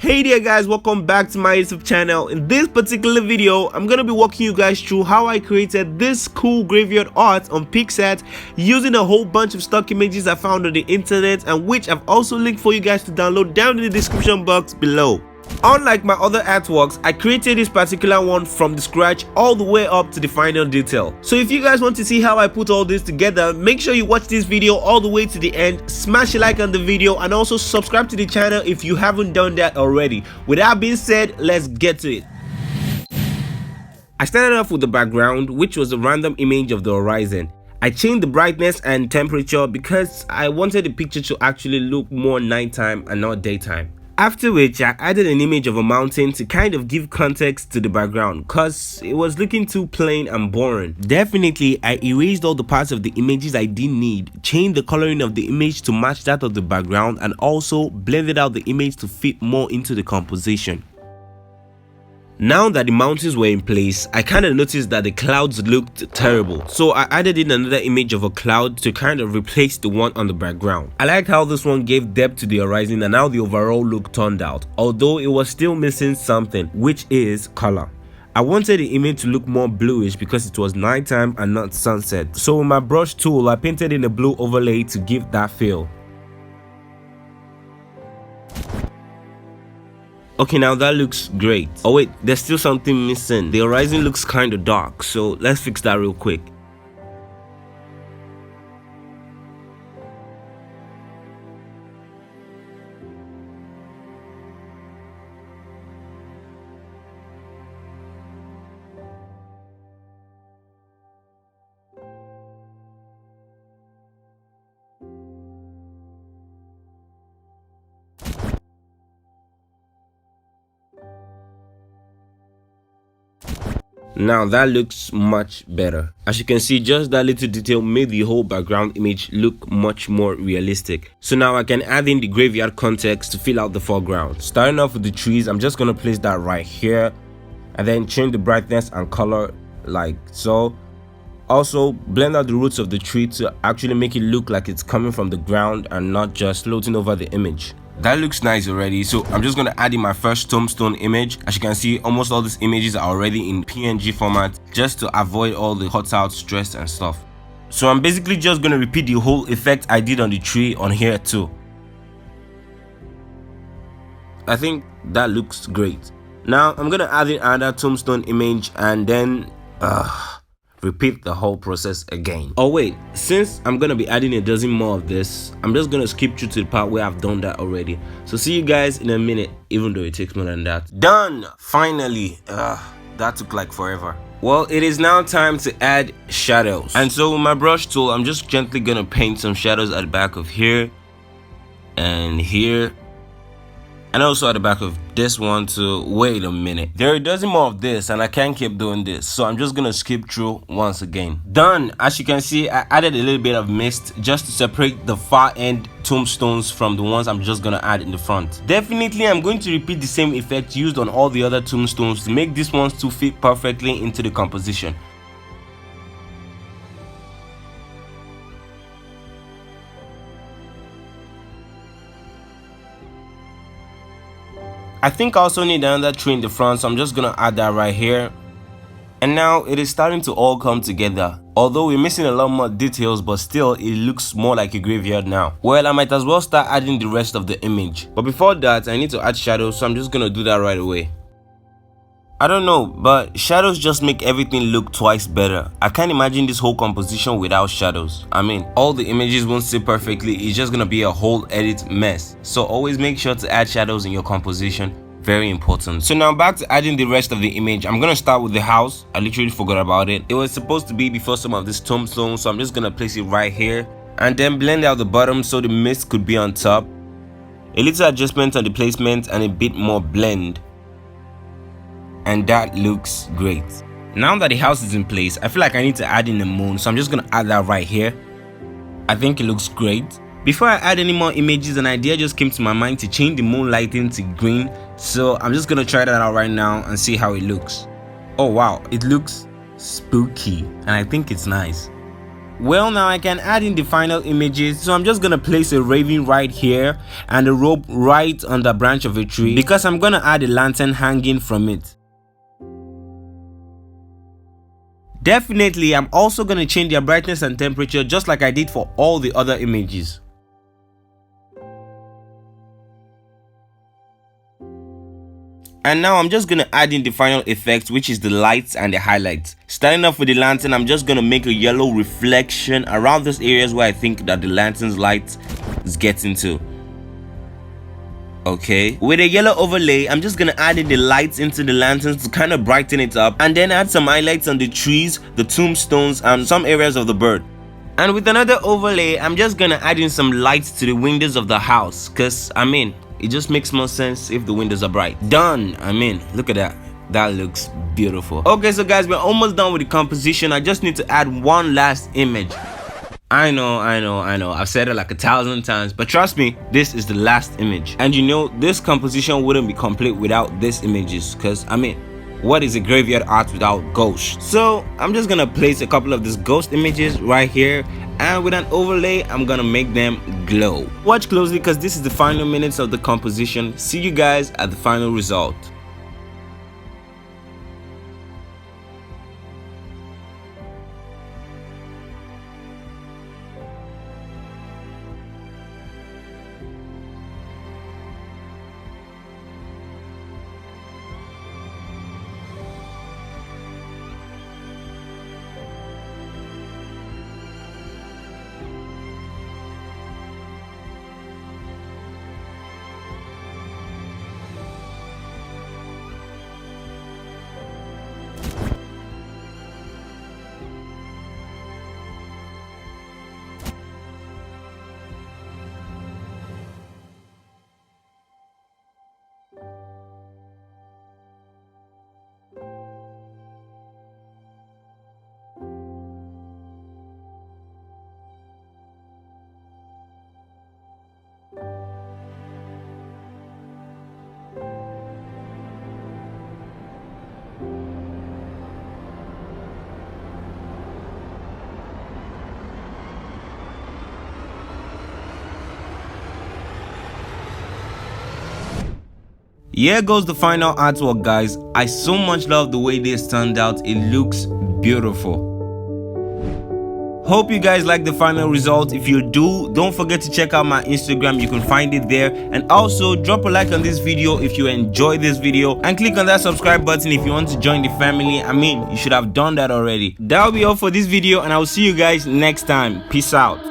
Hey there guys, welcome back to my YouTube channel. In this particular video, I'm gonna be walking you guys through how I created this cool graveyard art on Picsart using a whole bunch of stock images I found on the internet, and which I've also linked for you guys to download down in the description box below. Unlike my other artworks, I created this particular one from the scratch all the way up to the final detail. So if you guys want to see how I put all this together, make sure you watch this video all the way to the end, smash a like on the video, and also subscribe to the channel if you haven't done that already. With that being said, let's get to it. I started off with the background, which was a random image of the horizon. I changed the brightness and temperature because I wanted the picture to actually look more nighttime and not daytime. After which, I added an image of a mountain to kind of give context to the background cause it was looking too plain and boring. Definitely, I erased all the parts of the images I didn't need, changed the coloring of the image to match that of the background, and also blended out the image to fit more into the composition. Now that the mountains were in place, I kind of noticed that the clouds looked terrible, so I added in another image of a cloud to kind of replace the one on the background. I liked how this one gave depth to the horizon and how the overall look turned out, although it was still missing something, which is color. I wanted the image to look more bluish because it was nighttime and not sunset, so with my brush tool I painted in a blue overlay to give that feel. Okay, now that looks great. Oh wait, there's still something missing. The horizon looks kind of dark, so let's fix that real quick. Now that looks much better. As you can see, just that little detail made the whole background image look much more realistic. So now I can add in the graveyard context to fill out the foreground. Starting off with the trees, I'm just gonna place that right here and then change the brightness and color like so. Also blend out the roots of the tree to actually make it look like it's coming from the ground and not just floating over the image. That looks nice already, so I'm just gonna add in my first tombstone image. As you can see, almost all these images are already in PNG format just to avoid all the cutout stress and stuff. So I'm basically just gonna repeat the whole effect I did on the tree on here too. I think that looks great. Now I'm gonna add in another tombstone image and then repeat the whole process again. Oh wait, since I'm gonna be adding a dozen more of this, I'm just gonna skip through to the part where I've done that already. So see you guys in a minute, even though it takes more than that. Done! Finally! That took like forever. Well, it is now time to add shadows. And so with my brush tool, I'm just gently gonna paint some shadows at the back of here and here, and also at the back of this one too. Wait a minute, there are a dozen more of this and I can't keep doing this, so I'm just gonna skip through once again. Done! As you can see, I added a little bit of mist just to separate the far end tombstones from the ones I'm just gonna add in the front. Definitely I'm going to repeat the same effect used on all the other tombstones to make these ones to fit perfectly into the composition. I think I also need another tree in the front, so I'm just gonna add that right here. And now it is starting to all come together. Although we're missing a lot more details, but still it looks more like a graveyard now. Well, I might as well start adding the rest of the image. But before that, I need to add shadows, so I'm just gonna do that right away. I don't know, but shadows just make everything look twice better. I can't imagine this whole composition without shadows. I mean, all the images won't sit perfectly, it's just gonna be a whole edit mess. So always make sure to add shadows in your composition, very important. So now back to adding the rest of the image. I'm gonna start with the house. I literally forgot about it. It was supposed to be before some of this tombstone, so I'm just gonna place it right here and then blend out the bottom so the mist could be on top. A little adjustment on the placement and a bit more blend. And that looks great. Now that the house is in place, I feel like I need to add in the moon, so I'm just gonna add that right here. I think it looks great. Before I add any more images, an idea just came to my mind to change the moon lighting to green, so I'm just gonna try that out right now and see how it looks. Oh wow, it looks spooky and I think it's nice. Well, now I can add in the final images, so I'm just gonna place a raven right here and a rope right on the branch of a tree because I'm gonna add a lantern hanging from it. Definitely, I'm also gonna change their brightness and temperature just like I did for all the other images. And now I'm just gonna add in the final effect, which is the lights and the highlights. Starting off with the lantern, I'm just gonna make a yellow reflection around those areas where I think that the lantern's light is getting to. Okay, with a yellow overlay, I'm just gonna add in the lights into the lanterns to kind of brighten it up, and then add some highlights on the trees, the tombstones, and some areas of the bird. And with another overlay, I'm just gonna add in some lights to the windows of the house, cause I mean, it just makes more sense if the windows are bright. Done. I mean, look at that. That looks beautiful. Okay, so guys, we're almost done with the composition. I just need to add one last image. I know. I've said it like 1,000 times, but trust me, this is the last image. And you know, this composition wouldn't be complete without these images, because I mean, what is a graveyard art without ghosts? So I'm just gonna place a couple of these ghost images right here, and with an overlay, I'm gonna make them glow. Watch closely because this is the final minutes of the composition. See you guys at the final result. Here goes the final artwork, guys. I so much love the way this turned out. It looks beautiful. Hope you guys like the final result. If you do, don't forget to check out my Instagram. You can find it there. And also drop a like on this video if you enjoyed this video, and click on that subscribe button if you want to join the family. I mean, you should have done that already. That'll be all for this video, and I will see you guys next time. Peace out.